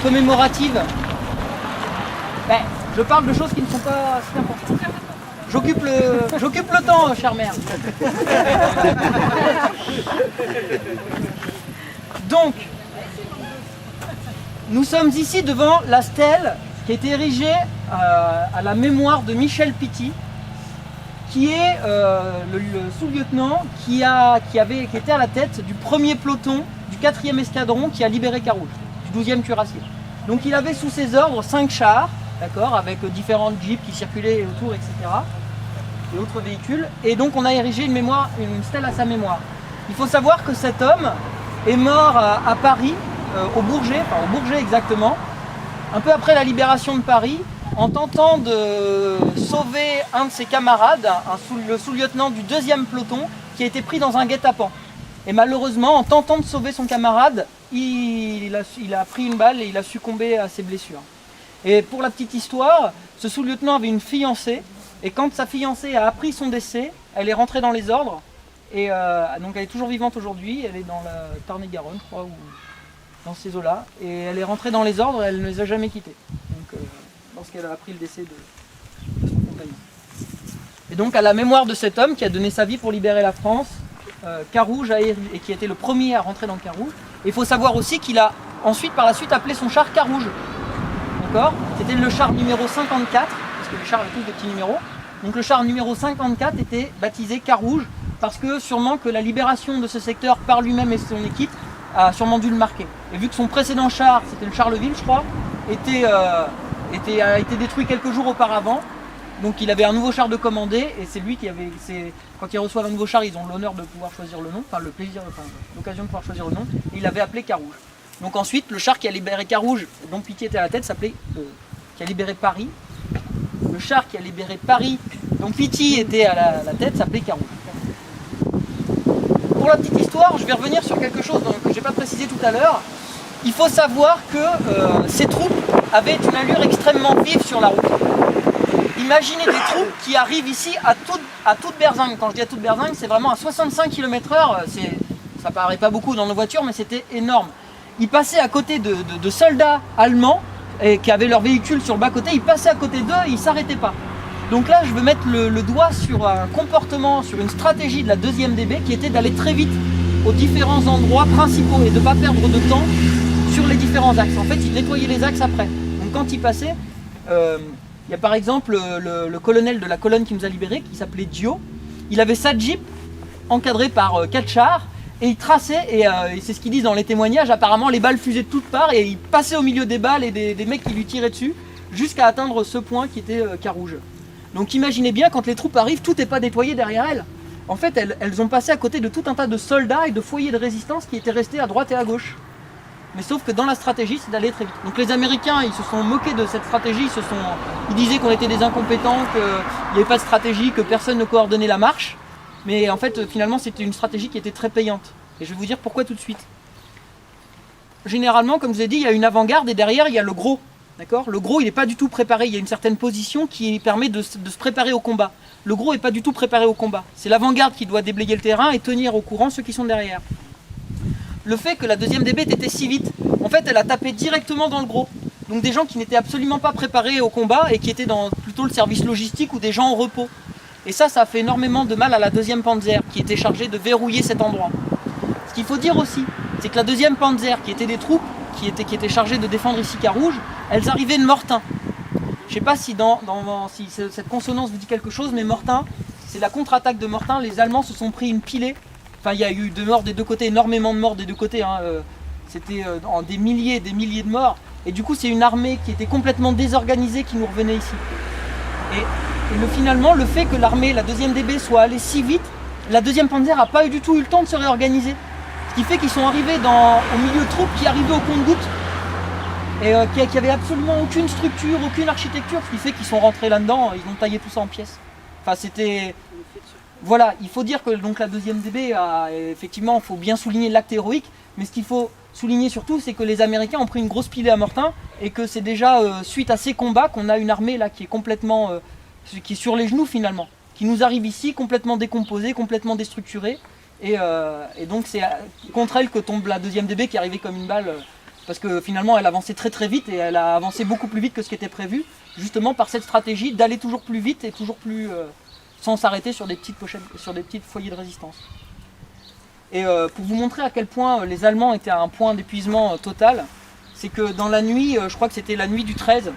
commémoratives. Ben, je parle de choses qui ne sont pas si importantes. J'occupe le temps, chère mère. Donc, nous sommes ici devant la stèle qui a été érigée à la mémoire de Michel Pitti, qui est le sous-lieutenant qui était à la tête du premier peloton du 4e escadron qui a libéré Carouge, du 12e cuirassier. Donc il avait sous ses ordres 5 chars, d'accord, avec différentes jeeps qui circulaient autour, etc. et autres véhicules. Et donc on a érigé une stèle à sa mémoire. Il faut savoir que cet homme est mort à Paris, au Bourget exactement, un peu après la libération de Paris, en tentant de sauver un de ses camarades, le sous-lieutenant du 2e peloton, qui a été pris dans un guet-apens. Et malheureusement, en tentant de sauver son camarade, il a pris une balle et il a succombé à ses blessures. Et pour la petite histoire, ce sous-lieutenant avait une fiancée, et quand sa fiancée a appris son décès, elle est rentrée dans les ordres, et donc elle est toujours vivante aujourd'hui, elle est dans la Tarn-et-Garonne, je crois, ou dans ces eaux-là, et elle est rentrée dans les ordres et elle ne les a jamais quittés. Donc, lorsqu'elle a appris le décès de son compagnon. Et donc à la mémoire de cet homme qui a donné sa vie pour libérer la France, Carouge et qui était le premier à rentrer dans Carouge. Et il faut savoir aussi qu'il a ensuite, par la suite, appelé son char Carouge. D'accord ? C'était le char numéro 54, parce que les chars avaient tous des petits numéros. Donc le char numéro 54 était baptisé Carouge, parce que sûrement que la libération de ce secteur par lui-même et son équipe a sûrement dû le marquer. Et vu que son précédent char, c'était le Charleville, je crois, a été détruit quelques jours auparavant, donc il avait un nouveau char de commandé, et c'est lui qui avait, quand ils reçoivent un nouveau char, ils ont l'honneur de pouvoir choisir le nom, enfin l'occasion de pouvoir choisir le nom, et il avait appelé Carouge. Donc ensuite, le char qui a libéré Carouge, dont Pitti était à la tête, s'appelait, qui a libéré Paris. Le char qui a libéré Paris, dont Pitti était à la tête, s'appelait Carouge. Pour la petite histoire, je vais revenir sur quelque chose que je n'ai pas précisé tout à l'heure. Il faut savoir que ces troupes avaient une allure extrêmement vive sur la route. Imaginez des troupes qui arrivent ici à toute berzingue. Quand je dis à toute berzingue, c'est vraiment à 65 km/h. Ça paraît pas beaucoup dans nos voitures, mais c'était énorme. Ils passaient à côté de soldats allemands qui avaient leur véhicule sur le bas-côté. Ils passaient à côté d'eux et ils ne s'arrêtaient pas. Donc là, je veux mettre le doigt sur un comportement, sur une stratégie de la 2e DB qui était d'aller très vite aux différents endroits principaux et de ne pas perdre de temps sur les différents axes. En fait, ils nettoyaient les axes après. Donc quand ils passaient, il y a par exemple le colonel de la colonne qui nous a libérés, qui s'appelait Dio. Il avait sa jeep encadrée par 4 chars et il traçait, et c'est ce qu'ils disent dans les témoignages, apparemment les balles fusaient de toutes parts et il passait au milieu des balles et des mecs qui lui tiraient dessus jusqu'à atteindre ce point qui était Carouge. Donc imaginez bien, quand les troupes arrivent, tout n'est pas nettoyé derrière elles. En fait, elles ont passé à côté de tout un tas de soldats et de foyers de résistance qui étaient restés à droite et à gauche. Mais sauf que dans la stratégie, c'est d'aller très vite. Donc les Américains, ils se sont moqués de cette stratégie, ils disaient qu'on était des incompétents, qu'il n'y avait pas de stratégie, que personne ne coordonnait la marche. Mais en fait, finalement, c'était une stratégie qui était très payante. Et je vais vous dire pourquoi tout de suite. Généralement, comme je vous ai dit, il y a une avant-garde et derrière, il y a le gros. D'accord ? Le gros, il n'est pas du tout préparé. Il y a une certaine position qui permet de se préparer au combat. Le gros n'est pas du tout préparé au combat. C'est l'avant-garde qui doit déblayer le terrain et tenir au courant ceux qui sont derrière. Le fait que la 2e DB était si vite, en fait, elle a tapé directement dans le gros. Donc des gens qui n'étaient absolument pas préparés au combat et qui étaient dans plutôt le service logistique ou des gens au repos. Et ça a fait énormément de mal à la 2e Panzer qui était chargée de verrouiller cet endroit. Ce qu'il faut dire aussi, c'est que la 2e Panzer, qui était des troupes qui étaient chargées de défendre ici Carouge, elles arrivaient de Mortain. Je ne sais pas si, si cette consonance vous dit quelque chose, mais Mortain, c'est la contre-attaque de Mortain. Les Allemands se sont pris une pilée. Enfin, il y a eu de morts des deux côtés, énormément de morts des deux côtés. C'était des milliers de morts. Et du coup, c'est une armée qui était complètement désorganisée qui nous revenait ici. Et finalement, le fait que l'armée, la 2e DB, soit allée si vite, la 2e Panzer n'a pas du tout eu le temps de se réorganiser. Ce qui fait qu'ils sont arrivés au milieu de troupes qui arrivaient au compte-gouttes et qui n'avaient absolument aucune structure, aucune architecture, ce qui fait qu'ils sont rentrés là-dedans, ils ont taillé tout ça en pièces. Enfin, c'était... Voilà, il faut dire que donc, la 2e DB, effectivement, il faut bien souligner l'acte héroïque, mais ce qu'il faut souligner surtout, c'est que les Américains ont pris une grosse pilée à Mortain et que c'est déjà suite à ces combats qu'on a une armée là qui est complètement, qui est sur les genoux finalement, qui nous arrive ici complètement décomposée, complètement déstructurée, et donc c'est contre elle que tombe la 2e DB qui est arrivée comme une balle parce que finalement elle avançait très très vite et elle a avancé beaucoup plus vite que ce qui était prévu, justement par cette stratégie d'aller toujours plus vite et toujours plus sans s'arrêter sur des petites pochettes, sur des petites foyers de résistance. Et pour vous montrer à quel point les Allemands étaient à un point d'épuisement total, c'est que dans la nuit, je crois que c'était la nuit du 13,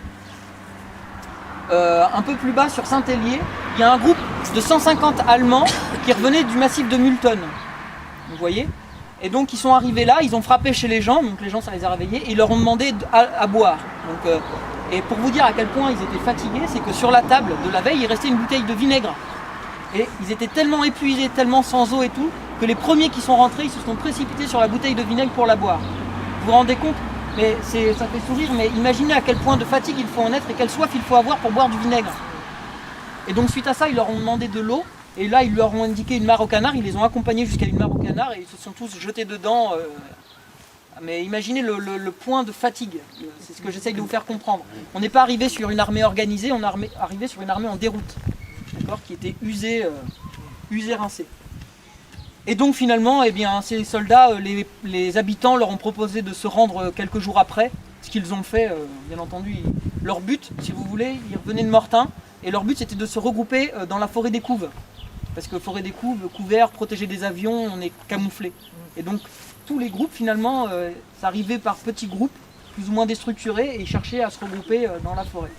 un peu plus bas sur Saint-Hélier, il y a un groupe de 150 Allemands qui revenaient du massif de Multon. Vous voyez? Et donc ils sont arrivés là, ils ont frappé chez les gens, donc les gens ça les a réveillés, et ils leur ont demandé à boire. Donc, et pour vous dire à quel point ils étaient fatigués, c'est que sur la table de la veille, il restait une bouteille de vinaigre. Et ils étaient tellement épuisés, tellement sans eau et tout, que les premiers qui sont rentrés, ils se sont précipités sur la bouteille de vinaigre pour la boire. Vous vous rendez compte? Mais ça fait sourire, mais imaginez à quel point de fatigue il faut en être et quelle soif il faut avoir pour boire du vinaigre. Et donc suite à ça, ils leur ont demandé de l'eau, et là ils leur ont indiqué une mare au canard, ils les ont accompagnés jusqu'à une mare au canard, et ils se sont tous jetés dedans. Mais imaginez le point de fatigue, c'est ce que j'essaye de vous faire comprendre. On n'est pas arrivé sur une armée organisée, on est arrivé sur une armée en déroute, qui était usée, rincée. Et donc finalement, eh bien, ces soldats, les habitants leur ont proposé de se rendre quelques jours après, ce qu'ils ont fait, bien entendu. Leur but, si vous voulez, ils revenaient de Mortain, et leur but c'était de se regrouper dans la forêt des Couves. Parce que forêt des Couves, couvert, protégé des avions, on est camouflé. Et donc tous les groupes finalement, ça arrivait par petits groupes, plus ou moins déstructurés, et ils cherchaient à se regrouper dans la forêt.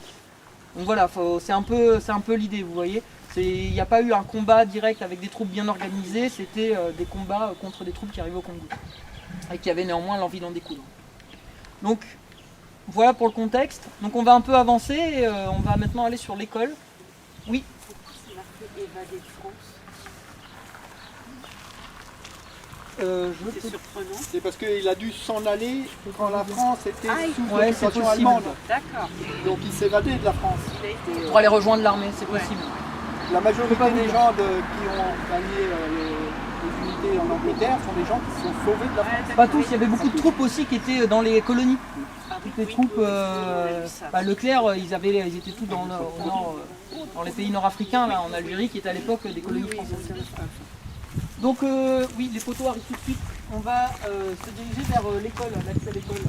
Donc voilà, c'est un peu l'idée, vous voyez. Il n'y a pas eu un combat direct avec des troupes bien organisées, c'était des combats contre des troupes qui arrivaient au Congo. Et qui avaient néanmoins l'envie d'en découdre. Donc voilà pour le contexte. Donc on va un peu avancer, et, on va maintenant aller sur l'école. Oui. Pourquoi c'est marqué évader de France? C'est surprenant. C'est parce qu'il a dû s'en aller quand la France était sous ouais, occupation allemande. D'accord. Donc il s'évadait de la France. Il a été, Pour aller rejoindre l'armée, c'est Ouais. possible. La majorité des gens qui ont gagné les unités en Angleterre sont des gens qui se sont sauvés de la France. Pas tous, il y avait beaucoup de troupes aussi qui étaient dans les colonies. Ah oui, Toutes les oui. troupes, Ça. Leclerc, ils étaient tous au nord, dans les pays nord-africains, là, en Algérie, qui était à l'époque des colonies françaises. Donc oui, les photos arrivent tout de suite. On va se diriger vers l'école, l'actuelle école.